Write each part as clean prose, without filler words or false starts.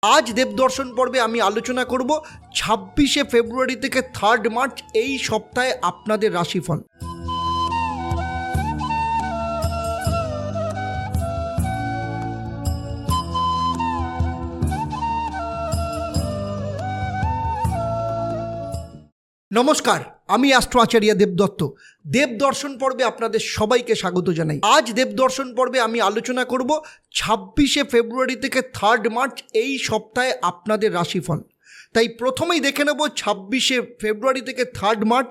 আজ দেবদর্শন পর্বে আমি আলোচনা করব 26শে ফেব্রুয়ারি থেকে 3 মার্চ এই সপ্তাহে আপনাদের রাশিফল। নমস্কার, আমি অ্যাস্ট্রো আচার্য দেবদত্ত। দেবদর্শন পর্বে আপনাদের সবাইকে স্বাগত জানাই। আজ দেবদর্শন পর্বে আমি আলোচনা করব 26শে ফেব্রুয়ারি থেকে 3 মার্চ এই সপ্তাহে আপনাদের রাশিফল। তাই প্রথমেই দেখে নেব 26শে ফেব্রুয়ারি থেকে 3 মার্চ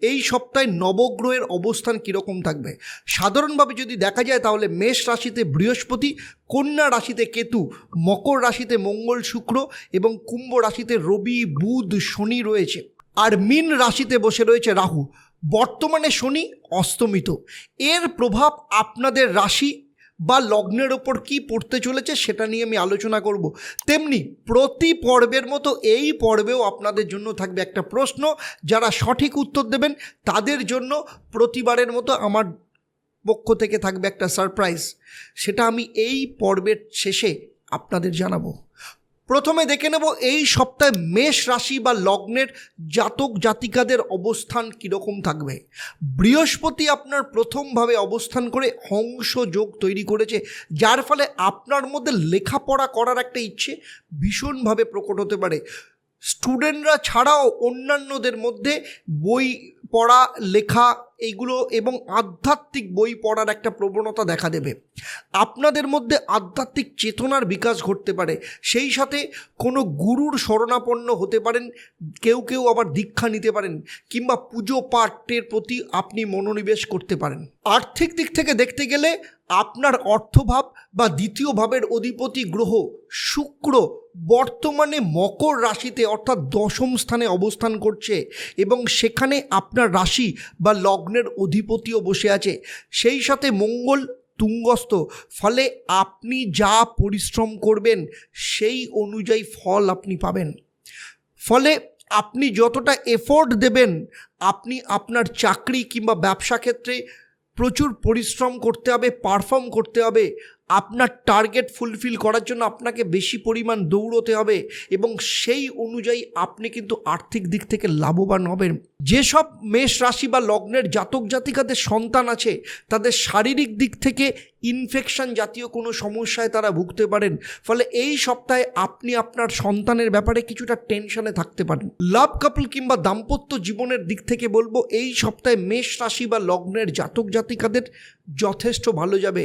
এই সপ্তাহে নবগ্রহের অবস্থান কীরকম থাকবে। সাধারণভাবে যদি দেখা যায় তাহলে মেষ রাশিতে বৃহস্পতি, কন্যা রাশিতে কেতু, মকর রাশিতে মঙ্গল শুক্র এবং কুম্ভ রাশিতে রবি বুধ শনি রয়েছে। আর মীন রাশিতে বসে রয়েছে রাহু। বর্তমানে শনি অস্তমিত। এর প্রভাব আপনাদের রাশি বা লগ্নের ওপর কী পড়তে চলেছে সেটা নিয়ে আমি আলোচনা করব। তেমনি প্রতি পর্বের মতো এই পর্বেও আপনাদের জন্য থাকবে একটা প্রশ্ন। যারা সঠিক উত্তর দেবেন তাদের জন্য প্রতিবারের মতো আমার পক্ষ থেকে থাকবে একটা সারপ্রাইজ। সেটা আমি এই পর্বের শেষে আপনাদের জানাবো। প্রথমে দেখে নেব এই সপ্তাহে মেষ রাশি বা লগ্নের জাতক জাতিকাদের অবস্থান কীরকম থাকবে। বৃহস্পতি আপনার প্রথমভাবে অবস্থান করে হংস যোগ তৈরি করেছে, যার ফলে আপনার মধ্যে লেখাপড়া করার একটা ইচ্ছে ভীষণভাবে প্রকট হতে পারে। স্টুডেন্টরা ছাড়াও অন্যান্যদের মধ্যে বই পড়া, লেখা এইগুলো এবং আধ্যাত্মিক বই পড়ার একটা প্রবণতা দেখা দেবে। আপনাদের মধ্যে আধ্যাত্মিক চেতনার বিকাশ ঘটতে পারে। সেই সাথে কোনো গুরুর শরণাপন্ন হতে পারেন, কেউ কেউ আবার দীক্ষা নিতে পারেন, কিংবা পুজো পাঠের প্রতি আপনি মনোনিবেশ করতে পারেন। আর্থিক দিক থেকে দেখতে গেলে আপনার অর্থভাব বা দ্বিতীয় ভাবের অধিপতি গ্রহ শুক্র বর্তমানে মকর রাশিতে অর্থাৎ 10ম স্থানে অবস্থান করছে এবং সেখানে আপনার রাশি বা লগ্নের অধিপতিও বসে আছে। সেই সাথে মঙ্গল তুঙ্গস্থ, ফলে আপনি যা পরিশ্রম করবেন সেই অনুযায়ী ফল আপনি পাবেন। ফলে আপনি যতটা এফোর্ট দেবেন, আপনি আপনার চাকরি কিংবা ব্যবসা ক্ষেত্রে প্রচুর পরিশ্রম করতে হবে, পারফর্ম করতে হবে। আপনার টার্গেট ফুলফিল করার জন্য আপনাকে বেশি পরিমাণ দৌড়তে হবে এবং সেই অনুযায়ী আপনি কিন্তু আর্থিক দিক থেকে লাভবান হবেন। যেসব মেষ রাশি বা লগ্নের জাতক জাতিকাদের সন্তান আছে তাদের শারীরিক দিক থেকে ইনফেকশন জাতীয় কোনো সমস্যায় তারা ভুগতে পারেন। ফলে এই সপ্তাহে আপনি আপনার সন্তানের ব্যাপারে কিছুটা টেনশনে থাকতে পারেন। লাভ কাপল কিংবা দাম্পত্য জীবনের দিক থেকে বলবো এই সপ্তাহে মেষ রাশি বা লগ্নের জাতক জাতিকাদের যথেষ্ট ভালো যাবে।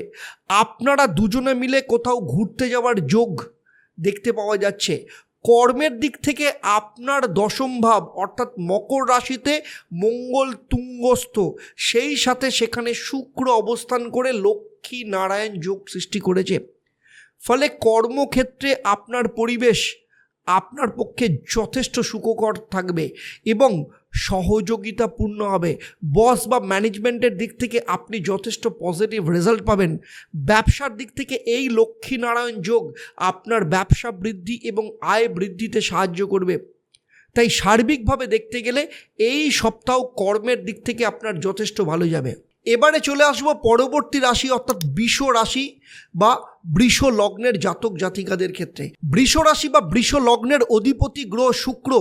আপনারা দুজনে মিলে কোথাও ঘুরতে যাওয়ার যোগ দেখতে পাওয়া যাচ্ছে। কর্মের দিক থেকে আপনার 10ম ভাব অর্থাৎ মকর রাশিতে মঙ্গল তুঙ্গস্থ, সেই সাথে সেখানে শুক্র অবস্থান করে লক্ষ্মী নারায়ণ যোগ সৃষ্টি করেছে। ফলে কর্মক্ষেত্রে আপনার পরিবেশ আপনার পক্ষে যথেষ্ট সুখকর থাকবে এবং সহযোগিতাপূর্ণ হবে। বস বা ম্যানেজমেন্টের দিক থেকে আপনি যথেষ্ট পজিটিভ রেজাল্ট পাবেন। ব্যবসার দিক থেকে এই লক্ষ্মীনারায়ণ যোগ আপনার ব্যবসা বৃদ্ধি এবং আয় বৃদ্ধিতে সাহায্য করবে। তাই সার্বিকভাবে দেখতে গেলে এই সপ্তাহ কর্মের দিক থেকে আপনার যথেষ্ট ভালো যাবে। এবারে চলে আসবো পরবর্তী রাশি অর্থাৎ বৃষ রাশি বা বৃষ লগ্নের জাতক জাতিকাদের ক্ষেত্রে। বৃষ রাশি বা বৃষ লগ্নের অধিপতি গ্রহ শুক্র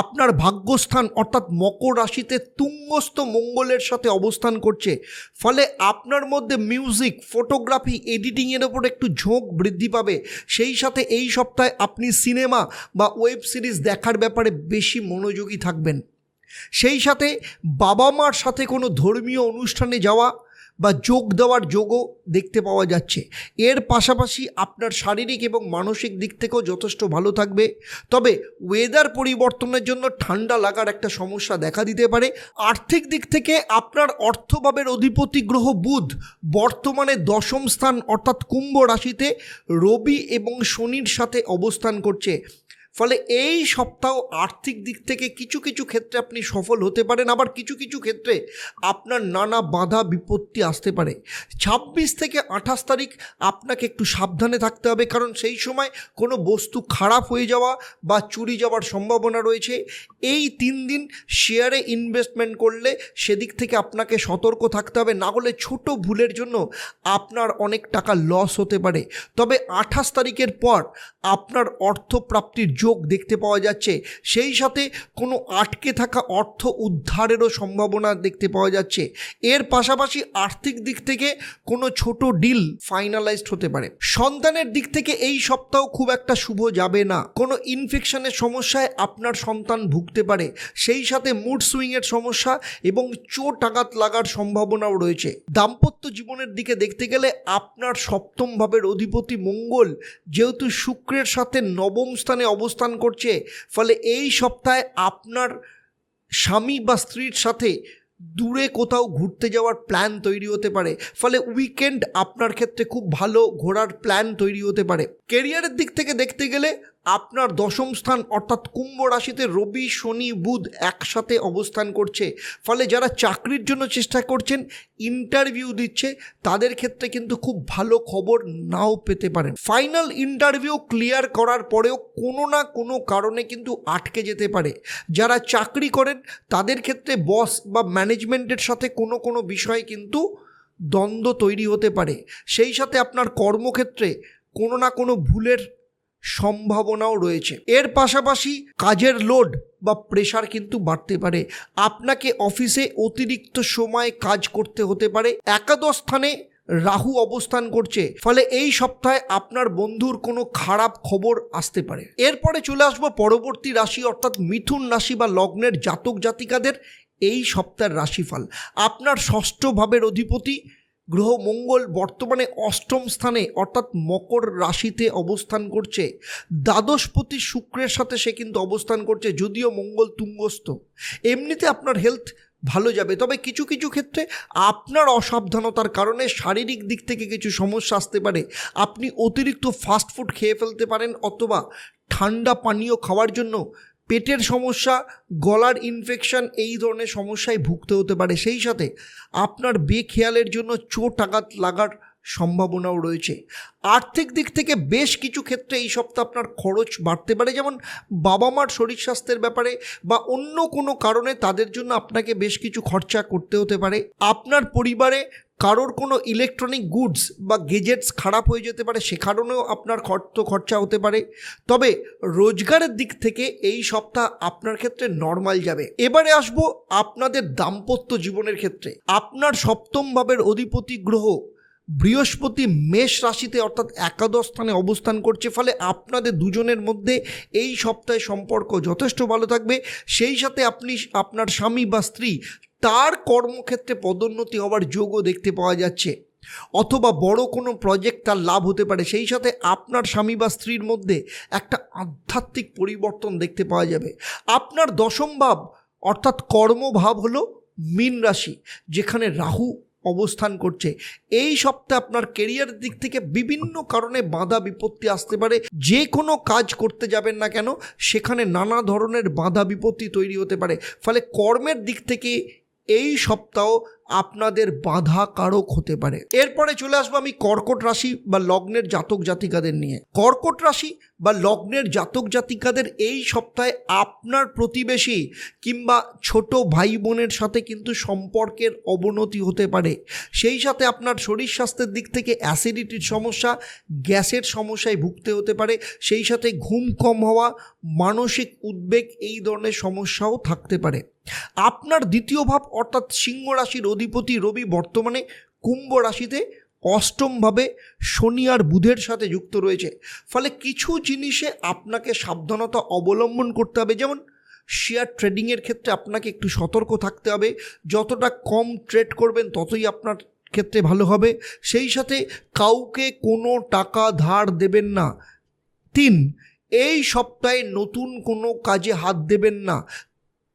আপনার ভাগ্যস্থান অর্থাৎ মকর রাশিতে তুঙ্গস্থ মঙ্গলের সাথে অবস্থান করছে। ফলে আপনার মধ্যে মিউজিক, ফটোগ্রাফি, এডিটিংয়ের ওপর একটু ঝোঁক বৃদ্ধি পাবে। সেই সাথে এই সপ্তাহে আপনি সিনেমা বা ওয়েব সিরিজ দেখার ব্যাপারে বেশি মনোযোগী থাকবেন। সেই সাথে বাবা মার সাথে কোনো ধর্মীয় অনুষ্ঠানে যাওয়া বা যোগ দেওয়ার যোগও দেখতে পাওয়া যাচ্ছে। এর পাশাপাশি আপনার শারীরিক এবং মানসিক দিক থেকেও যথেষ্ট ভালো থাকবে। তবে ওয়েদার পরিবর্তনের জন্য ঠান্ডা লাগার একটা সমস্যা দেখা দিতে পারে। আর্থিক দিক থেকে আপনার অর্থভাবের অধিপতি গ্রহ বুধ বর্তমানে 10ম স্থান অর্থাৎ কুম্ভ রাশিতে রবি এবং শনির সাথে অবস্থান করছে। ফলে এই সপ্তাহ আর্থিক দিক থেকে কিছু কিছু ক্ষেত্রে আপনি সফল হতে পারেন, আবার কিছু কিছু ক্ষেত্রে আপনার নানা বাধা বিপত্তি আসতে পারে। 26 থেকে 28 তারিখ আপনাকে একটু সাবধানে থাকতে হবে, কারণ সেই সময় কোনো বস্তু খারাপ হয়ে যাওয়া বা চুরি যাওয়ার সম্ভাবনা রয়েছে। এই 3 দিন শেয়ারে ইনভেস্টমেন্ট করলে সেদিক থেকে আপনাকে সতর্ক থাকতে হবে, না হলে ছোট ভুলের জন্য আপনার অনেক টাকা লস হতে পারে। তবে 28 তারিখের পর আপনার অর্থপ্রাপ্তির যোগ দেখতে পাওয়া যাচ্ছে, সেই সাথে কোনো আটকে থাকা অর্থ উদ্ধারেরও সম্ভাবনা দেখতে পাওয়া যাচ্ছে। এর পাশাপাশি আর্থিক দিক থেকে কোনো ছোট ডিল ফাইনালাইজড হতে পারে। সন্তানের দিক থেকে এই সপ্তাহ খুব একটা শুভ যাবে না, কোনো ইনফেকশনের সমস্যায় আপনার সন্তান ভুগতে পারে, সেই সাথে মুড সুইংয়ের সমস্যা এবং চোট আঘাত লাগার সম্ভাবনাও রয়েছে। দাম্পত্য জীবনের দিকে দেখতে গেলে আপনার সপ্তম ভাবের অধিপতি মঙ্গল যেহেতু শুক্রের সাথে নবম স্থানে অবস্থান করছে, ফলে এই সপ্তাহে আপনার স্বামী বা স্ত্রীর সাথে দূরে কোথাও ঘুরতে যাওয়ার প্ল্যান তৈরি হতে পারে। ফলে উইকেন্ড আপনার ক্ষেত্রে খুব ভালো ঘোরার প্ল্যান তৈরি হতে পারে। কেরিয়ারের দিক থেকে দেখতে গেলে আপনার দশম স্থান অর্থাৎ কুম্ভ রাশিতে রবি শনি বুধ একসাথে অবস্থান করছে, ফলে যারা চাকরির জন্য চেষ্টা করছেন, ইন্টারভিউ দিচ্ছে, তাদের ক্ষেত্রে কিন্তু খুব ভালো খবর নাও পেতে পারেন। ফাইনাল ইন্টারভিউ ক্লিয়ার করার পরেও কোনো না কোনো কারণে কিন্তু আটকে যেতে পারে। যারা চাকরি করেন তাদের ক্ষেত্রে বস বা ম্যানেজমেন্টের সাথে কোনো কোনো বিষয়ে কিন্তু দ্বন্দ্ব তৈরি হতে পারে। সেই সাথে আপনার কর্মক্ষেত্রে কোনো না কোনো ভুলের সম্ভাবনাও রয়েছে। এর পাশাপাশি কাজের লোড বা প্রেশার কিন্তু বাড়তে পারে, আপনাকে অফিসে অতিরিক্ত সময় কাজ করতে হতে পারে। একাদশ স্থানে রাহু অবস্থান করছে, ফলে এই সপ্তাহে আপনার বন্ধুর কোনো খারাপ খবর আসতে পারে। এরপরে চলে আসবো পরবর্তী রাশি অর্থাৎ মিথুন রাশি বা লগ্নের জাতক জাতিকাদের এই সপ্তাহের রাশিফল। আপনার ষষ্ঠ ভাবের অধিপতি গ্রহ মঙ্গল বর্তমানে অষ্টম স্থানে অর্থাৎ মকর রাশিতে অবস্থান করছে। দ্বাদশপতি শুক্রের সাথে সে কিন্তু অবস্থান করছে, যদিও মঙ্গল তুঙ্গস্থ। এমনিতে আপনার হেলথ ভালো যাবে, তবে কিছু কিছু ক্ষেত্রে আপনার অসাবধানতার কারণে শারীরিক দিক থেকে কিছু সমস্যা আসতে পারে। আপনি অতিরিক্ত ফাস্টফুড খেয়ে ফেলতে পারেন, অথবা ঠান্ডা পানীয় খাওয়ার জন্য পেটের সমস্যা, গলার ইনফেকশন এই ধরনের সমস্যায় ভুগতে হতে পারে। সেই সাথে আপনার বেখেয়ালের জন্য চোট আঘাত লাগার সম্ভাবনাও রয়েছে। আর্থিক দিক থেকে বেশ কিছু ক্ষেত্রে এই সপ্তাহে আপনার খরচ বাড়তে পারে, যেমন বাবা মার শরীর স্বাস্থ্যের ব্যাপারে বা অন্য কোনো কারণে তাদের জন্য আপনাকে বেশ কিছু খরচা করতে হতে পারে। আপনার পরিবারে কারোর কোনো ইলেকট্রনিক গুডস বা গেজেটস খারাপ হয়ে যেতে পারে, সে কারণেও আপনার খরচা হতে পারে। তবে রোজগারের দিক থেকে এই সপ্তাহ আপনার ক্ষেত্রে নর্মাল যাবে। এবারে আসবো আপনাদের দাম্পত্য জীবনের ক্ষেত্রে। আপনার সপ্তম ভাবের অধিপতি গ্রহ বৃহস্পতি মেষ রাশিতে অর্থাৎ একাদশ স্থানে অবস্থান করছে, ফলে আপনাদের দুজনের মধ্যে এই সপ্তাহে সম্পর্ক যথেষ্ট ভালো থাকবে। সেই সাথে আপনি আপনার স্বামী বা স্ত্রী তার কর্মক্ষেত্রে পদোন্নতি হওয়ার যোগও দেখতে পাওয়া যাচ্ছে, অথবা বড় কোনো প্রজেক্ট তার লাভ হতে পারে। সেই সাথে আপনার স্বামী বা স্ত্রীর মধ্যে একটা আধ্যাত্মিক পরিবর্তন দেখতে পাওয়া যাবে। আপনার দশম ভাব অর্থাৎ কর্মভাব হলো মীন রাশি, যেখানে রাহু অবস্থান করছে। এই সপ্তাহে আপনার কেরিয়ারের দিক থেকে বিভিন্ন কারণে বাধা বিপত্তি আসতে পারে। যে কোনো কাজ করতে যাবেন না কেন, সেখানে নানা ধরনের বাধা বিপত্তি তৈরি হতে পারে। ফলে কর্মের দিক থেকে এই সপ্তাহ আপনাদের বাধা কারক হতে পারে। এরপরে চলে আসবো আমি কর্কট রাশি বা লগ্নের জাতক জাতিকাদের নিয়ে। কর্কট রাশি বা লগ্নের জাতক জাতিকাদের এই সপ্তাহে আপনার প্রতিবেশী কিংবা ছোট ভাই বোনের সাথে কিন্তু সম্পর্কের অবনতি হতে পারে। সেই সাথে আপনার শরীর স্বাস্থ্যের দিক থেকে অ্যাসিডিটির সমস্যা, গ্যাসের সমস্যায় ভুগতে হতে পারে। সেই সাথে ঘুম কম হওয়া, মানসিক উদ্বেগ এই ধরনের সমস্যাও থাকতে পারে। আপনার দ্বিতীয় ভাব অর্থাৎ সিংহ রাশির অধিপতি রবি বর্তমানে কুম্ভ রাশিতে অষ্টমভাবে শনি আর বুধের সাথে যুক্ত রয়েছে, ফলে কিছু জিনিসে আপনাকে সাবধানতা অবলম্বন করতে হবে। যেমন শেয়ার ট্রেডিংয়ের ক্ষেত্রে আপনাকে একটু সতর্ক থাকতে হবে, যতটা কম ট্রেড করবেন ততই আপনার ক্ষেত্রে ভালো হবে। সেই সাথে কাউকে কোনো টাকা ধার দেবেন না। 3, এই সপ্তাহে নতুন কোনো কাজে হাত দেবেন না,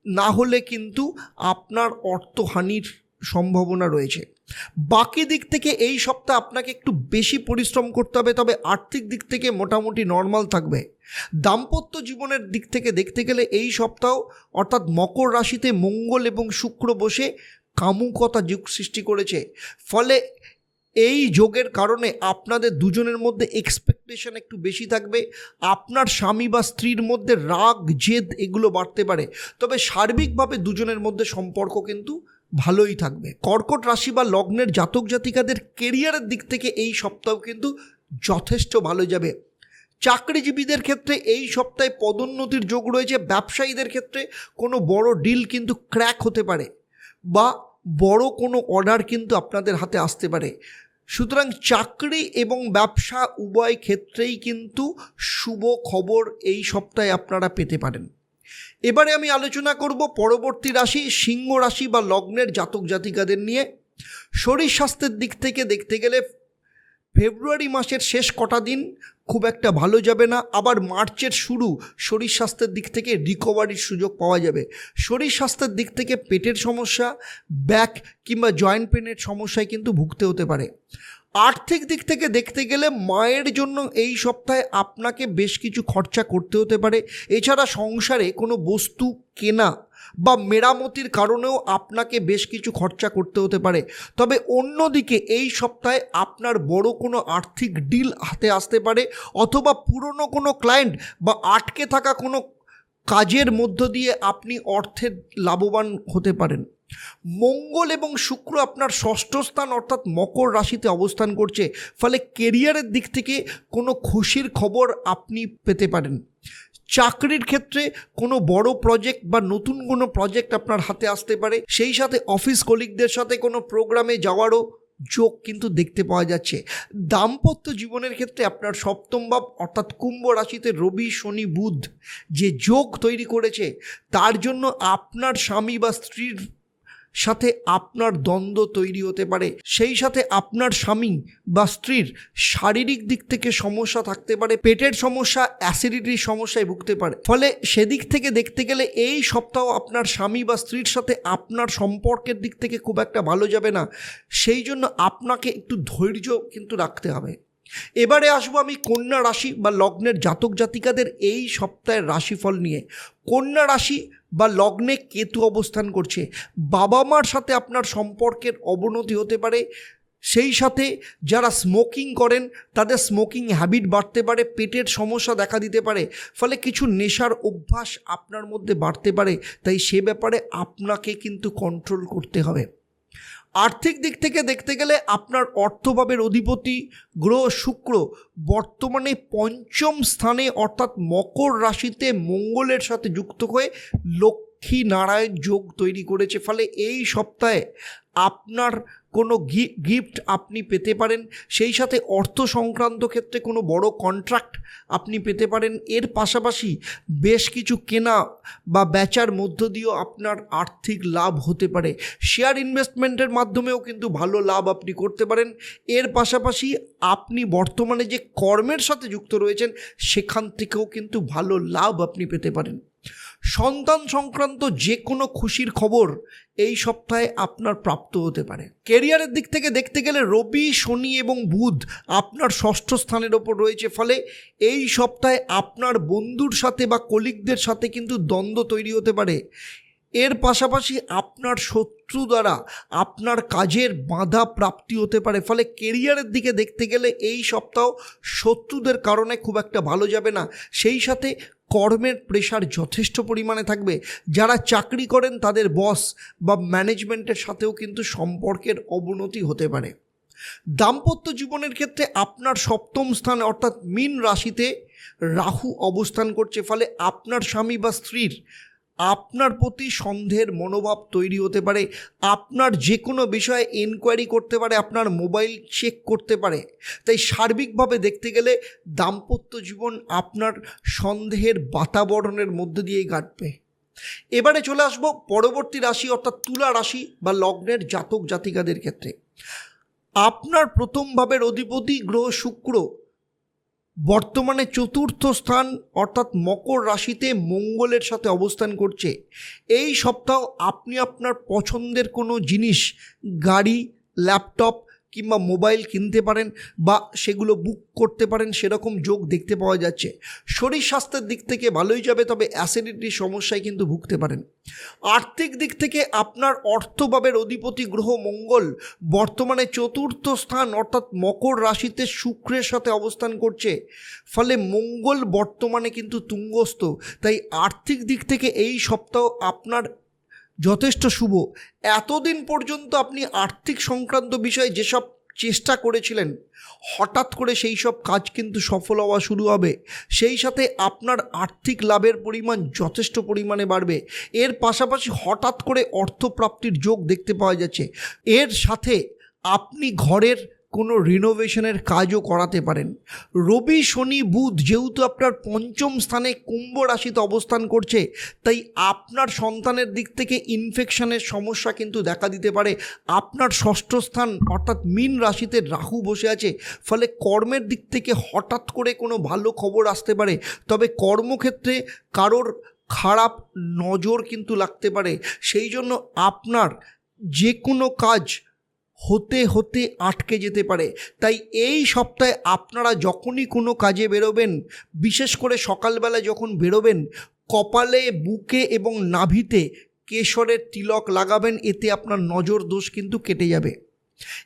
না হলে কিন্তু আপনার অর্থহানির সম্ভাবনা রয়েছে। বাকি দিক থেকে এই সপ্তাহে আপনাকে একটু বেশি পরিশ্রম করতে হবে, তবে আর্থিক দিক থেকে মোটামুটি নর্মাল থাকবে। দাম্পত্য জীবনের দিক থেকে দেখতে গেলে এই সপ্তাহ অর্থাৎ মকর রাশিতে মঙ্গল এবং শুক্র বসে কামুকতা যোগ সৃষ্টি করেছে, ফলে এই যোগের কারণে আপনাদের দুজনের মধ্যে এক্সপেকটেশন একটু বেশি থাকবে। আপনার স্বামী বা স্ত্রীর মধ্যে রাগ জেদ এগুলো বাড়তে পারে, তবে সার্বিকভাবে দুজনের মধ্যে সম্পর্ক কিন্তু ভালোই থাকবে। কর্কট রাশি বা লগ্নের জাতক জাতিকাদের কেরিয়ারের দিক থেকে এই সপ্তাহ কিন্তু যথেষ্ট ভালো যাবে। চাকরিজীবীদের ক্ষেত্রে এই সপ্তাহে পদোন্নতির যোগ রয়েছে। ব্যবসায়ীদের ক্ষেত্রে কোনো বড় ডিল কিন্তু ক্র্যাক হতে পারে বা বড় কোনো অর্ডার কিন্তু আপনাদের হাতে আসতে পারে। সুতরাং চাকরি এবং ব্যবসা উভয় ক্ষেত্রেই কিন্তু শুভ খবর এই সপ্তাহে আপনারা পেতে পারেন। এবারে আমি আলোচনা করব পরবর্তী রাশি সিংহ রাশি বা লগ্নের জাতক জাতিকাদের নিয়ে। শরীর স্বাস্থ্যের দিক থেকে দেখতে গেলে ফেব্রুয়ারি মাসের শেষ কটা দিন খুব একটা ভালো যাবে না, আবার মার্চের শুরু শরীর স্বাস্থ্যের দিক থেকে রিকভারির সুযোগ পাওয়া যাবে। শরীর স্বাস্থ্যের দিক থেকে পেটের সমস্যা, ব্যাক কিংবা জয়েন্ট পেনের সমস্যায় কিন্তু ভুগতে হতে পারে। আর্থিক দিক থেকে দেখতে গেলে মায়ের জন্য এই সপ্তাহে আপনাকে বেশ কিছু খরচা করতে হতে পারে। এছাড়া সংসারে কোনো বস্তু কেনা বা মেরামতির কারণেও আপনাকে বেশ কিছু খরচা করতে হতে পারে। তবে অন্যদিকে এই সপ্তাহে আপনার বড় কোনো আর্থিক ডিল হাতে আসতে পারে, অথবা পুরনো কোনো ক্লায়েন্ট বা আটকে থাকা কোনো কাজের মধ্য দিয়ে আপনি অর্থের লাভবান হতে পারেন। মঙ্গল এবং শুক্র আপনার ষষ্ঠ স্থান অর্থাৎ মকর রাশিতে অবস্থান করছে, ফলে কেরিয়ারের দিক থেকে কোনো খুশির খবর আপনি পেতে পারেন। চাকরির ক্ষেত্রে কোনো বড় প্রজেক্ট বা নতুন কোনো প্রজেক্ট আপনার হাতে আসতে পারে। সেই সাথে অফিস কলিগদের সাথে কোনো প্রোগ্রামে যাওয়ারও যোগ কিন্তু দেখতে পাওয়া যাচ্ছে। দাম্পত্য জীবনের ক্ষেত্রে আপনার সপ্তম ভাব অর্থাৎ কুম্ভ রাশিতে রবি শনি বুধ যে যোগ তৈরি করেছে, তার জন্য আপনার স্বামী বা স্ত্রীর সাথে আপনার দ্বন্দ্ব তৈরি হতে পারে। সেই সাথে আপনার স্বামী বা স্ত্রীর শারীরিক দিক থেকে সমস্যা থাকতে পারে, পেটের সমস্যা, অ্যাসিডিটির সমস্যায় ভুগতে পারে। ফলে সেদিক থেকে দেখতে গেলে এই সপ্তাহ আপনার স্বামী বা স্ত্রীর সাথে আপনার সম্পর্কের দিক থেকে খুব একটা ভালো যাবে না। সেই জন্য আপনাকে একটু ধৈর্য কিন্তু রাখতে হবে। এবারে আসবো আমি কন্যা রাশি বা লগ্নের জাতক জাতিকাদের এই সপ্তাহের রাশিফল নিয়ে। কন্যা রাশি বা লগ্নে কেতু অবস্থান করছে, বাবা মার সাথে আপনার সম্পর্কের অবনতি হতে পারে। সেই সাথে যারা স্মোকিং করেন তাদের স্মোকিং হ্যাবিট বাড়তে পারে, পেটের সমস্যা দেখা দিতে পারে, ফলে কিছু নেশার অভ্যাস আপনার মধ্যে বাড়তে পারে। তাই সে ব্যাপারে আপনাকে কিন্তু কন্ট্রোল করতে হবে। আর্থিক দিক থেকে দেখতে গেলে আপনার অর্থভাবের অধিপতি গ্রহ শুক্র বর্তমানে পঞ্চম স্থানে অর্থাৎ মকর রাশিতে মঙ্গলের সাথে যুক্ত হয়ে লক্ষ্মী নারায়ণ যোগ তৈরি করেছে। ফলে এই সপ্তাহে আপনার কোনো গিফট আপনি পেতে পারেন। সেই সাথে অর্থ সংক্রান্ত ক্ষেত্রে কোনো বড় কন্ট্রাক্ট আপনি পেতে পারেন। এর পাশাপাশি বেশ কিছু কেনা বা বেচার মধ্য দিয়েও আপনার আর্থিক লাভ হতে পারে। শেয়ার ইনভেস্টমেন্টের মাধ্যমেও কিন্তু ভালো লাভ আপনি করতে পারেন। এর পাশাপাশি আপনি বর্তমানে যে কর্মের সাথে যুক্ত রয়েছেন সেখান থেকেও কিন্তু ভালো লাভ আপনি পেতে পারেন। সন্তান সংক্রান্ত যে কোনো খুশির খবর এই সপ্তাহে আপনার প্রাপ্ত হতে পারে। কেরিয়ারের দিক থেকে দেখতে গেলে রবি শনি এবং বুধ আপনার ষষ্ঠ স্থানের ওপর রয়েছে, ফলে এই সপ্তাহে আপনার বন্ধুর সাথে বা কলিগদের সাথে কিন্তু দ্বন্দ্ব তৈরি হতে পারে। এর পাশাপাশি আপনার শত্রু দ্বারা আপনার কাজের বাধা প্রাপ্তি হতে পারে। ফলে কেরিয়ারের দিকে দেখতে গেলে এই সপ্তাহ শত্রুদের কারণে খুব একটা ভালো যাবে না। সেই সাথে কর্মের প্রেশার যথেষ্ট পরিমাণে থাকবে। যারা চাকরি করেন তাদের বস বা ম্যানেজমেন্টের সাথেও কিন্তু সম্পর্কের অবনতি হতে পারে। দাম্পত্য জীবনের ক্ষেত্রে আপনার সপ্তম স্থানে অর্থাৎ মীন রাশিতে রাহু অবস্থান করছে, ফলে আপনার স্বামী বা স্ত্রীর আপনার প্রতি সন্দেহের মনোভাব তৈরি হতে পারে। আপনার যে কোনো বিষয়ে এনকোয়ারি করতে পারে, আপনার মোবাইল চেক করতে পারে। তাই সার্বিকভাবে দেখতে গেলে দাম্পত্য জীবন আপনার সন্দেহের বাতাবরণের মধ্যে দিয়েই কাটবে। এবারে চলে আসবো পরবর্তী রাশি অর্থাৎ তুলা রাশি বা লগ্নের জাতক জাতিকাদের ক্ষেত্রে। আপনার প্রথম ভাবের অধিপতি গ্রহ শুক্র বর্তমানে চতুর্থ স্থান অর্থাৎ মকর রাশিতে মঙ্গলের সাথে অবস্থান করছে। এই সপ্তাহ আপনি আপনার পছন্দের কোনো জিনিস, গাড়ি, ল্যাপটপ কিংবা মোবাইল কিনতে পারেন বা সেগুলো বুক করতে পারেন, সেরকম যোগ দেখতে পাওয়া যাচ্ছে। শরীর স্বাস্থ্যের দিক থেকে ভালোই যাবে, তবে অ্যাসিডিটির সমস্যায় কিন্তু ভুগতে পারেন। আর্থিক দিক থেকে আপনার অর্থভাবের অধিপতি গ্রহ মঙ্গল বর্তমানে চতুর্থ স্থান অর্থাৎ মকর রাশিতে শুক্রের সাথে অবস্থান করছে, ফলে মঙ্গল বর্তমানে কিন্তু তুঙ্গস্থ। তাই আর্থিক দিক থেকে এই সপ্তাহ আপনার যথেষ্ট শুভ। এতদিন পর্যন্ত আপনি আর্থিক সংক্রান্ত বিষয়ে যেসব চেষ্টা করেছিলেন, হঠাৎ করে সেই সব কাজ কিন্তু সফল হওয়া শুরু হবে। সেই সাথে আপনার আর্থিক লাভের পরিমাণ যথেষ্ট পরিমাণে বাড়বে। এর পাশাপাশি হঠাৎ করে অর্থপ্রাপ্তির যোগ দেখতে পাওয়া যাচ্ছে। এর সাথে আপনি ঘরের কোনো রিনোভেশনের কাজও করাতে পারেন। রবি, শনি, বুধ যেহেতু আপনার পঞ্চম স্থানে কুম্ভ রাশিতে অবস্থান করছে, তাই আপনার সন্তানের দিক থেকে ইনফেকশনের সমস্যা কিন্তু দেখা দিতে পারে। আপনার ষষ্ঠ স্থান অর্থাৎ মীন রাশিতে রাহু বসে আছে, ফলে কর্মের দিক থেকে হঠাৎ করে কোনো ভালো খবর আসতে পারে। তবে কর্মক্ষেত্রে কারোর খারাপ নজর কিন্তু লাগতে পারে। সেই জন্য আপনার যে কোনো কাজ হতে হতে আটকে যেতে পারে। তাই এই সপ্তাহে আপনারা যখনই কোনো কাজে বেরোবেন, বিশেষ করে সকালবেলা যখন বেরোবেন, কপালে, বুকে এবং নাভিতে কেশরের তিলক লাগাবেন। এতে আপনার নজর দোষ কিন্তু কেটে যাবে।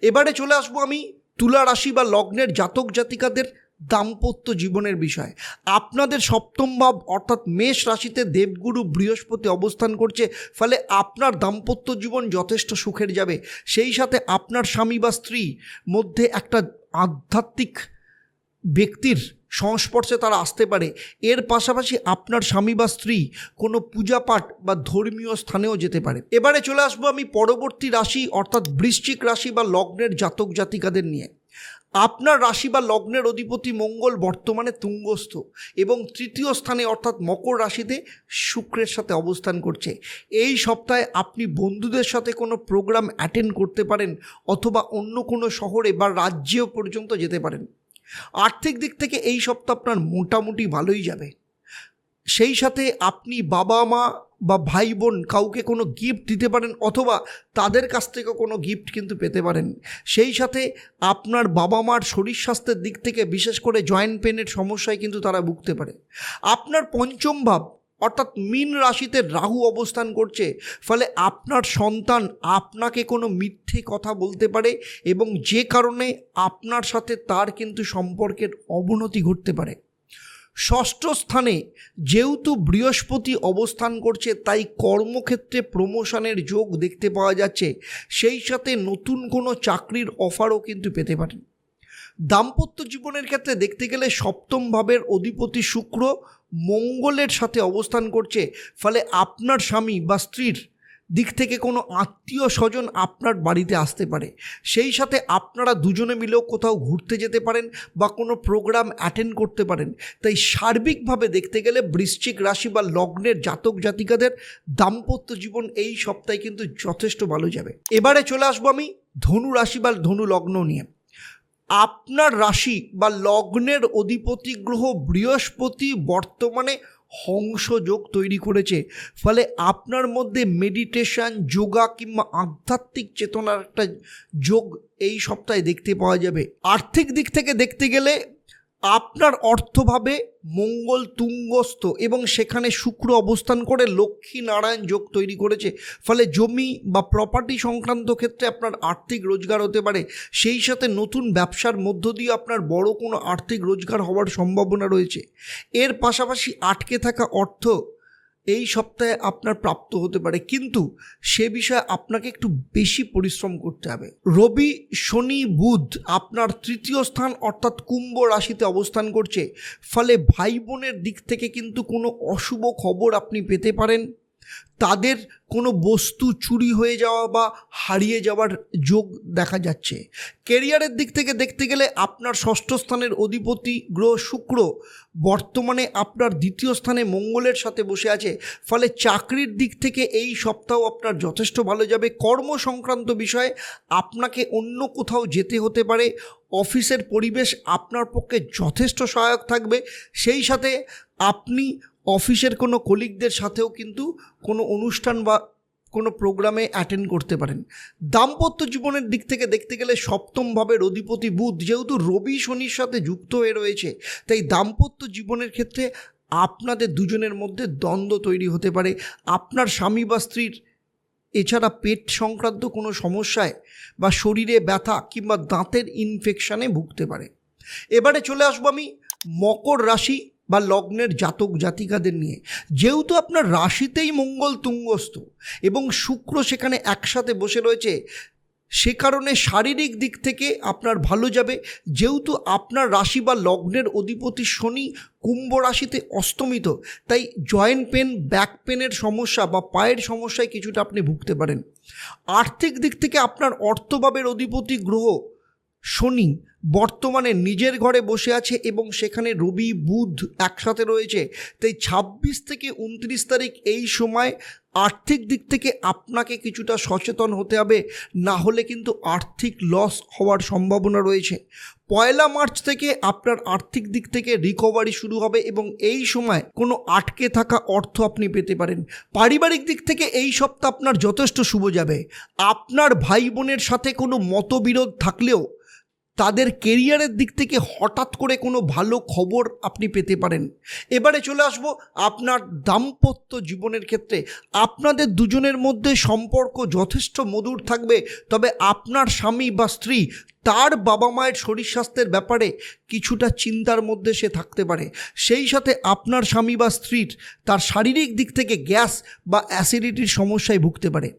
এবারে চলে আসবো আমি তুলা রাশি বা লগ্নের জাতক জাতিকাদের দাম্পত্য জীবনের বিষয়। আপনাদের সপ্তম ভাব অর্থাৎ মেষ রাশিতে দেবগুরু বৃহস্পতি অবস্থান করছে, ফলে আপনার দাম্পত্য জীবন যথেষ্ট সুখের যাবে। সেই সাথে আপনার স্বামী বা স্ত্রী মধ্যে একটা আধ্যাত্মিক ব্যক্তির সংস্পর্শে তারা আসতে পারে। এর পাশাপাশি আপনার স্বামী বা স্ত্রী কোনো পূজাপাঠ বা ধর্মীয় স্থানেও যেতে পারে। এবারে চলে আসবো আমি পরবর্তী রাশি অর্থাৎ বৃশ্চিক রাশি বা লগ্নের জাতক জাতিকাদের নিয়ে। আপনার রাশি বা লগ্নের অধিপতি মঙ্গল বর্তমানে তুঙ্গস্থ এবং তৃতীয় স্থানে অর্থাৎ মকর রাশিতে শুক্রের সাথে অবস্থান করছে। এই সপ্তাহে আপনি বন্ধুদের সাথে কোনো প্রোগ্রাম অ্যাটেন্ড করতে পারেন অথবা অন্য কোনো শহরে বা রাজ্যেও পর্যন্ত যেতে পারেন। আর্থিক দিক থেকে এই সপ্তাহ আপনার মোটামুটি ভালোই যাবে। সেই সাথে আপনি বাবা মা বা ভাই বোন কাউকে কোনো গিফট দিতে পারেন অথবা তাদের কাছ থেকে কোনো গিফট কিন্তু পেতে পারেন। সেই সাথে আপনার বাবা মার শরীর স্বাস্থ্যের দিক থেকে বিশেষ করে জয়েন্ট পেনের সমস্যায় কিন্তু তারা ভুগতে পারে। আপনার পঞ্চম ভাব অর্থাৎ মীন রাশিতে রাহু অবস্থান করছে, ফলে আপনার সন্তান আপনাকে কোনো মিথ্যে কথা বলতে পারে এবং যে কারণে আপনার সাথে তার কিন্তু সম্পর্কের অবনতি ঘটতে পারে। ষষ্ঠ স্থানে যেহেতু বৃহস্পতি অবস্থান করছে, তাই কর্মক্ষেত্রে প্রমোশনের যোগ দেখতে পাওয়া যাচ্ছে। সেই সাথে নতুন কোনো চাকরির অফারও কিন্তু পেতে পারেন। দাম্পত্য জীবনের ক্ষেত্রে দেখতে গেলে সপ্তম ভাবের অধিপতি শুক্র মঙ্গলের সাথে অবস্থান করছে, ফলে আপনার স্বামী বা স্ত্রীর দিক থেকে কোনো আত্মীয় স্বজন আপনার বাড়িতে আসতে পারে। সেই সাথে আপনারা দুজনে মিলেও কোথাও ঘুরতে যেতে পারেন বা কোনো প্রোগ্রাম অ্যাটেন্ড করতে পারেন। তাই সার্বিকভাবে দেখতে গেলে বৃশ্চিক রাশি বা লগ্নের জাতক জাতিকাদের দাম্পত্য জীবন এই সপ্তাহে কিন্তু যথেষ্ট ভালো যাবে। এবারে চলে আসবো আমি ধনু রাশি বা ধনু লগ্ন নিয়ে। আপনার রাশি বা লগ্নের অধিপতি গ্রহ বৃহস্পতি বর্তমানে হংস যোগ তৈরি করেছে, ফলে আপনার মধ্যে মেডিটেশন, যোগা কিংবা আধ্যাত্মিক চেতনার একটা যোগ এই সপ্তাহে দেখতে পাওয়া যাবে। আর্থিক দিক থেকে দেখতে গেলে আপনার অর্থভাবে মঙ্গল তুঙ্গস্থ এবং সেখানে শুক্র অবস্থান করে লক্ষ্মী নারায়ণ যোগ তৈরি করেছে, ফলে জমি বা প্রপার্টি সংক্রান্ত ক্ষেত্রে আপনার আর্থিক রোজগার হতে পারে। সেই সাথে নতুন ব্যবসার মধ্য দিয়ে আপনার বড় কোনো আর্থিক রোজগার হওয়ার সম্ভাবনা রয়েছে। এর পাশাপাশি আটকে থাকা অর্থ এই সপ্তাহে আপনার প্রাপ্ত হতে পারে, কিন্তু সে বিষয়ে আপনাকে একটু বেশি পরিশ্রম করতে হবে। রবি, শনি, বুধ আপনার তৃতীয় স্থান অর্থাৎ কুম্ভ রাশিতে অবস্থান করছে, ফলে ভাই বোনের দিক থেকে কিন্তু কোনো অশুভ খবর আপনি পেতে পারেন। তাদের কোনো বস্তু চুরি হয়ে যাওয়া বা হারিয়ে যাওয়ার যোগ দেখা যাচ্ছে। কেরিয়ারের দিক থেকে দেখতে গেলে আপনার ষষ্ঠ স্থানের অধিপতি গ্রহ শুক্র বর্তমানে আপনার দ্বিতীয় স্থানে মঙ্গলের সাথে বসে আছে, ফলে চাকরির দিক থেকে এই সপ্তাহ আপনার যথেষ্ট ভালো যাবে। কর্ম সংক্রান্ত বিষয়ে আপনাকে অন্য কোথাও যেতে হতে পারে, অফিসের পরিবেশ আপনার পক্ষে যথেষ্ট সহায়ক থাকবে। সেই সাথে আপনি অফিসের কোনো কলিগদের সাথেও কিন্তু কোনো অনুষ্ঠান বা কোনো প্রোগ্রামে অ্যাটেন্ড করতে পারেন। দাম্পত্য জীবনের দিক থেকে দেখতে গেলে সপ্তম ভাবের অধিপতি বুধ যেহেতু রবি শনির সাথে যুক্ত হয়ে রয়েছে, তাই দাম্পত্য জীবনের ক্ষেত্রে আপনাদের দুজনের মধ্যে দ্বন্দ্ব তৈরি হতে পারে। আপনার স্বামী বা স্ত্রীর এছাড়া পেট সংক্রান্ত কোনো সমস্যায় বা শরীরে ব্যথা কিংবা দাঁতের ইনফেকশানে ভুগতে পারে। এবারে চলে আসবো আমি মকর রাশি বা লগ্নের জাতক জাতিকাদের নিয়ে। যেহেতু আপনার রাশিতেই মঙ্গল তুঙ্গস্থ এবং শুক্র সেখানে একসাথে বসে রয়েছে, সে কারণে শারীরিক দিক থেকে আপনার ভালো যাবে। যেহেতু আপনার রাশি বা লগ্নের অধিপতি শনি কুম্ভ রাশিতে অস্তমিত, তাই জয়েন্ট পেন, ব্যাক পেনের সমস্যা বা পায়ের সমস্যায় কিছুটা আপনি ভুগতে পারেন। আর্থিক দিক থেকে আপনার অর্থভাবের অধিপতি গ্রহ শনি বর্তমানে নিজের ঘরে বসে আছে এবং সেখানে রবি বুধ একসাথে রয়েছে, তাই 26 থেকে 29 তারিখ এই সময় আর্থিক দিক থেকে আপনাকে কিছুটা সচেতন হতে হবে, না হলে কিন্তু আর্থিক লস হওয়ার সম্ভাবনা রয়েছে। 1 মার্চ থেকে আপনার আর্থিক দিক থেকে রিকভারি শুরু হবে এবং এই সময় কোনো আটকে থাকা অর্থ আপনি পেতে পারেন। পারিবারিক দিক থেকে এই সপ্তাহ আপনার যথেষ্ট শুভ যাবে। আপনার ভাই বোনের সাথে কোনো মতবিরোধ থাকলেও তাদের কেরিয়ারের দিক থেকে হঠাৎ করে কোনো ভালো খবর আপনি পেতে পারেন। এবারে চলে আসব আপনার দাম্পত্য জীবনের ক্ষেত্রে। আপনাদের দুজনের মধ্যে সম্পর্ক যথেষ্ট মধুর থাকবে, তবে আপনার স্বামী বা স্ত্রী তার বাবা মায়ের শরীর স্বাস্থ্যের ব্যাপারে কিছুটা চিন্তার মধ্যে সে থাকতে পারে। সেই সাথে আপনার স্বামী বা স্ত্রীর তার শারীরিক দিক থেকে গ্যাস বা অ্যাসিডিটির সমস্যায় ভুগতে পারে।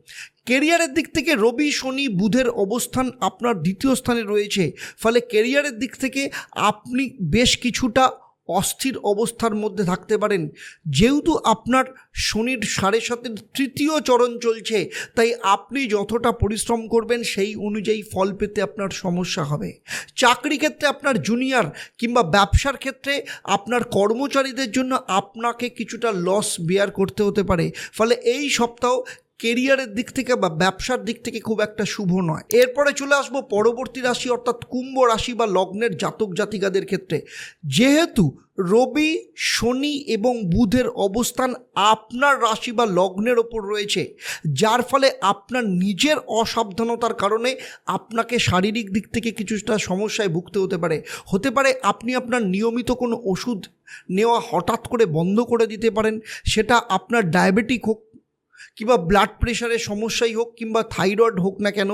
কেরিয়ারের দিক থেকে রবি শনি বুধের অবস্থান আপনার দ্বিতীয় স্থানে রয়েছে, ফলে কেরিয়ারের দিক থেকে আপনি বেশ কিছুটা অস্থির অবস্থার মধ্যে থাকতে পারেন। যেহেতু আপনার শনির 7.5 তৃতীয় চরণ চলছে, তাই আপনি যতটা পরিশ্রম করবেন সেই অনুযায়ী ফল পেতে আপনার সমস্যা হবে। চাকরি ক্ষেত্রে আপনার জুনিয়র কিংবা ব্যবসার ক্ষেত্রে আপনার কর্মচারীদের জন্য আপনাকে কিছুটা লস বেয়ার করতে হতে পারে, ফলে এই সপ্তাহ কেরিয়ারের দিক থেকে বা ব্যবসার দিক থেকে খুব একটা শুভ নয়। এরপরে চলে আসবো পরবর্তী রাশি অর্থাৎ কুম্ভ রাশি বা লগ্নের জাতক জাতিকাদের ক্ষেত্রে। যেহেতু রবি শনি এবং বুধের অবস্থান আপনার রাশি বা লগ্নের ওপর রয়েছে, যার ফলে আপনার নিজের অসাবধানতার কারণে আপনাকে শারীরিক দিক থেকে কিছুটা সমস্যায় ভুগতে হতে পারে। আপনি আপনার নিয়মিত কোনো ওষুধ নেওয়া হঠাৎ করে বন্ধ করে দিতে পারেন, সেটা আপনার ডায়াবেটিক হোক কিংবা ব্লাড প্রেশারের সমস্যাই হোক কিংবা থাইরয়েড হোক না কেন,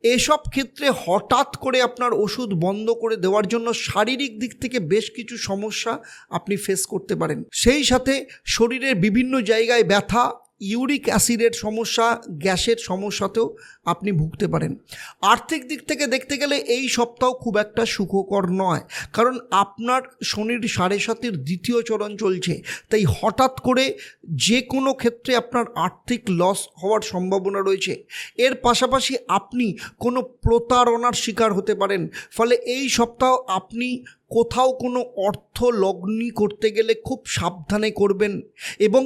এসব ক্ষেত্রে হঠাৎ করে আপনার ওষুধ বন্ধ করে দেওয়ার জন্য শারীরিক দিক থেকে বেশ কিছু সমস্যা আপনি ফেস করতে পারেন। সেই সাথে শরীরের বিভিন্ন জায়গায় ব্যথা, ইউরিক অ্যাসিডের সমস্যা, গ্যাসের সমস্যাতেও আপনি ভুগতে পারেন। আর্থিক দিক থেকে দেখতে গেলে এই সপ্তাহ খুব একটা সুখকর নয়, কারণ আপনার শনির 7.5 দ্বিতীয় চরণ চলছে, তাই হঠাৎ করে যে কোনো ক্ষেত্রে আপনার আর্থিক লস হওয়ার সম্ভাবনা রয়েছে। এর পাশাপাশি আপনি কোনো প্রতারণার শিকার হতে পারেন, ফলে এই সপ্তাহ আপনি কোথাও কোনো অর্থ লগ্নি করতে গেলে খুব সাবধানে করবেন এবং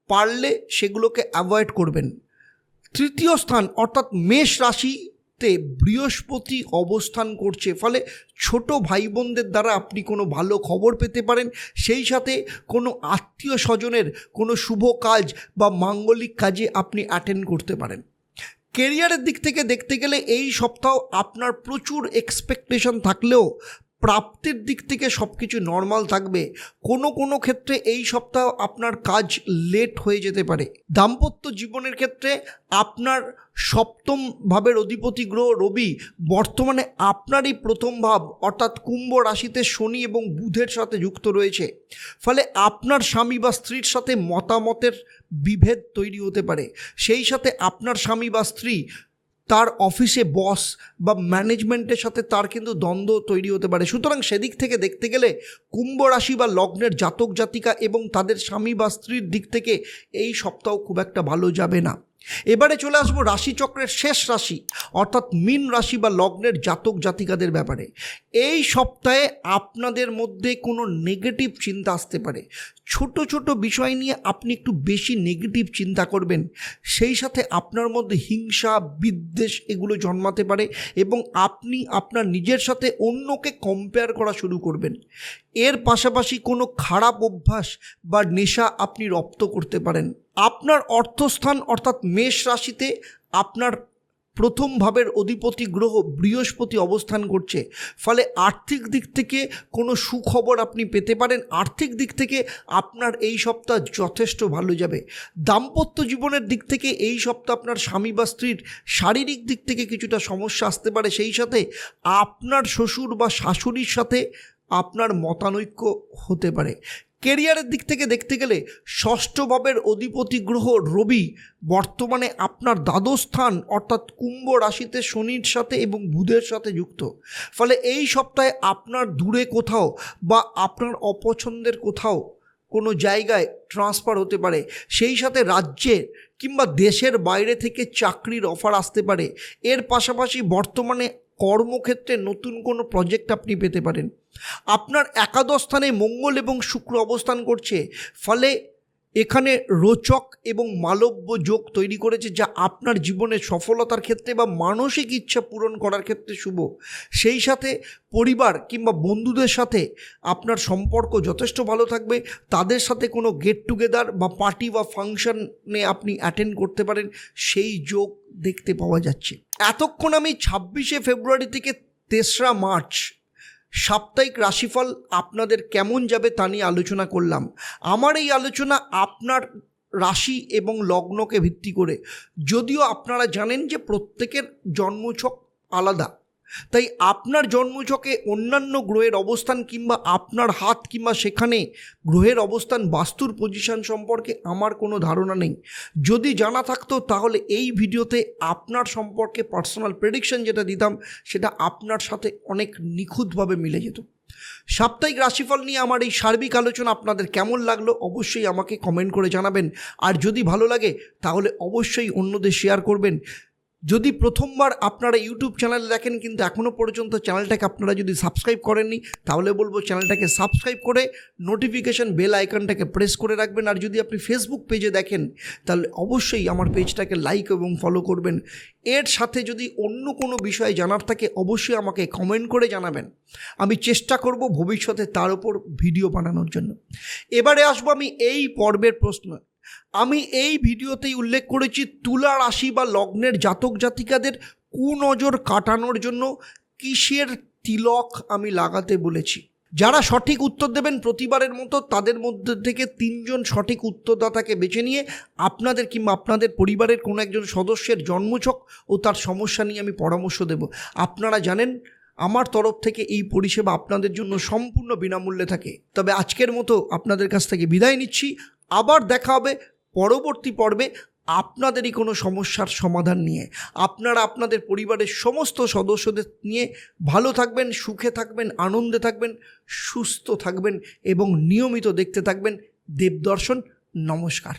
পারলে সেগুলোকে অ্যাভয়েড করবেন। তৃতীয় স্থান অর্থাৎ মেষ রাশিতে বৃহস্পতি অবস্থান করছে, ফলে ছোট ভাই বোনদের দ্বারা আপনি কোনো ভালো খবর পেতে পারেন। সেই সাথে কোনো আত্মীয় স্বজনের কোনো শুভ কাজ বা মাঙ্গলিক কাজে আপনি অ্যাটেন্ড করতে পারেন। কেরিয়ারের দিক থেকে দেখতে গেলে এই সপ্তাহ আপনার প্রচুর এক্সপেকটেশন থাকলেও প্রাপ্তির দিক থেকে সব কিছু নর্মাল থাকবে। কোনো ক্ষেত্রে এই সপ্তাহ আপনার কাজ লেট হয়ে যেতে পারে। দাম্পত্য জীবনের ক্ষেত্রে আপনার সপ্তম ভাবের অধিপতি গ্রহ রবি বর্তমানে আপনারই প্রথম ভাব অর্থাৎ কুম্ভ রাশিতে শনি এবং বুধের সাথে যুক্ত রয়েছে, ফলে আপনার স্বামী বা স্ত্রীর সাথে মতামতের বিভেদ তৈরি হতে পারে। সেই সাথে আপনার স্বামী বা স্ত্রী তার অফিসে বস বা ম্যানেজমেন্টের সাথে তার কিন্তু দ্বন্দ্ব তৈরি হতে পারে। সুতরাং সেদিক থেকে দেখতে গেলে কুম্ভ রাশি বা লগ্নের জাতক জাতিকা এবং তাদের স্বামী বা স্ত্রীর দিক থেকে এই সপ্তাহ খুব একটা ভালো যাবে না। এবারে চলে আসবো রাশিচক্রের শেষ রাশি অর্থাৎ মীন রাশি বা লগ্নের জাতক জাতিকাদের ব্যাপারে। এই সপ্তাহে আপনাদের মধ্যে কোনো নেগেটিভ চিন্তা আসতে পারে। ছোট ছোট বিষয় নিয়ে আপনি একটু বেশি নেগেটিভ চিন্তা করবেন, সেই সাথে আপনার মধ্যে হিংসা বিদ্বেষ এগুলো জন্মাতে পারে এবং আপনি আপনার নিজের সাথে অন্যকে কম্পেয়ার করা শুরু করবেন। এর পাশাপাশি কোনো খারাপ অভ্যাস বা নেশা আপনি রপ্ত করতে পারেন। আপনার অর্থস্থান অর্থাৎ মেষ রাশিতে আপনার প্রথম ভাবের অধিপতি গ্রহ বৃহস্পতি অবস্থান করছে, ফলে আর্থিক দিক থেকে কোনো সুখবর আপনি পেতে পারেন। আর্থিক দিক থেকে আপনার এই সপ্তাহ যথেষ্ট ভালো যাবে। দাম্পত্য জীবনের দিক থেকে এই সপ্তাহ আপনার স্বামী বা স্ত্রীর শারীরিক দিক থেকে কিছুটা সমস্যা আসতে পারে, সেই সাথে আপনার শ্বশুর বা শাশুড়ির সাথে আপনার মতানৈক্য হতে পারে। কেরিয়ারের দিক থেকে দেখতে গেলে ষষ্ঠ ভাবের অধিপতি গ্রহ রবি বর্তমানে আপনার দ্বাদশ স্থান অর্থাৎ কুম্ভ রাশিতে শনির সাথে এবং বুধের সাথে যুক্ত, ফলে এই সপ্তাহে আপনার দূরে কোথাও বা আপনার অপছন্দের কোথাও কোনো জায়গায় ট্রান্সফার হতে পারে, সেই সাথে রাজ্যের কিংবা দেশের বাইরে থেকে চাকরির অফার আসতে পারে। এর পাশাপাশি বর্তমানে কর্মক্ষেত্রে নতুন কোনো প্রজেক্ট আপনি পেতে পারেন। আপনার একাদশ স্থানে মঙ্গল এবং শুক্র অবস্থান করছে, ফলে এখানে রোচক এবং মালব্য যোগ তৈরি করেছে, যা আপনার জীবনের সফলতার ক্ষেত্রে বা মানসিক ইচ্ছা পূরণ করার ক্ষেত্রে শুভ। সেই সাথে পরিবার কিংবা বন্ধুদের সাথে আপনার সম্পর্ক যথেষ্ট ভালো থাকবে। তাদের সাথে কোনো গেট টুগেদার বা পার্টি বা ফাংশনে আপনি অ্যাটেন্ড করতে পারেন, সেই যোগ দেখতে পাওয়া যাচ্ছে। এতক্ষণ আমি 26শে ফেব্রুয়ারি থেকে 3রা মার্চ সাপ্তাহিক রাশিফল আপনাদের কেমন যাবে তা নিয়ে আলোচনা করলাম। আমার এই আলোচনা আপনার রাশি এবং লগ্নকে ভিত্তি করে, যদিও আপনারা জানেন যে প্রত্যেকের জন্মছক আলাদা, তাই আপনার জন্মছকে অন্যান্য গ্রহের অবস্থান কিংবা আপনার হাত কিংবা সেখানে গ্রহের অবস্থান বাস্তুর পজিশন সম্পর্কে আমার কোনো ধারণা নেই। যদি জানা থাকতো তাহলে এই ভিডিওতে আপনার সম্পর্কে পার্সোনাল প্রেডিকশন যেটা দিতাম সেটা আপনার সাথে অনেক নিখুঁতভাবে মিলে যেত। সাপ্তাহিক রাশিফল নিয়ে আমার এই সার্বিক আলোচনা আপনাদের কেমন লাগলো অবশ্যই আমাকে কমেন্ট করে জানাবেন, আর যদি ভালো লাগে তাহলে অবশ্যই অন্যদের শেয়ার করবেন। যদি প্রথমবার আপনারা ইউটিউব চ্যানেল দেখেন কিন্তু এখনও পর্যন্ত চ্যানেলটাকে আপনারা যদি সাবস্ক্রাইব করেননি, তাহলে বলবো চ্যানেলটাকে সাবস্ক্রাইব করে নোটিফিকেশান বেল আইকনটাকে প্রেস করে রাখবেন। আর যদি আপনি ফেসবুক পেজে দেখেন তাহলে অবশ্যই আমার পেজটাকে লাইক এবং ফলো করবেন। এর সাথে যদি অন্য কোনো বিষয় জানার থাকে অবশ্যই আমাকে কমেন্ট করে জানাবেন, আমি চেষ্টা করব ভবিষ্যতে তার উপর ভিডিও বানানোর জন্য। এবারে আসবো আমি এই পর্বের প্রশ্ন। আমি এই ভিডিওতেই উল্লেখ করেছি তুলা রাশি বা লগ্নের জাতক জাতিকাদের কুনজর কাটানোর জন্য কিসের তিলক আমি লাগাতে বলেছি। যারা সঠিক উত্তর দেবেন প্রতিবারের মতো তাদের মধ্যে থেকে 3জন সঠিক উত্তরদাতাকে বেছে নিয়ে আপনাদের কিংবা আপনাদের পরিবারের কোনো একজন সদস্যের জন্মছক ও তার সমস্যা নিয়ে আমি পরামর্শ দেব। আপনারা জানেন আমার তরফ থেকে এই পরিষেবা আপনাদের জন্য সম্পূর্ণ বিনামূল্যে থাকে। তবে আজকের মতো আপনাদের কাছ থেকে বিদায় নিচ্ছি। আবার দেখা হবে পরবর্তী পর্বে আপনাদেরই কোনো সমস্যার সমাধান নিয়ে। আপনারা আপনাদের পরিবারের সমস্ত সদস্যদের নিয়ে ভালো থাকবেন, সুখে থাকবেন, আনন্দে থাকবেন, সুস্থ থাকবেন এবং নিয়মিত দেখতে থাকবেন দেবদর্শন। নমস্কার।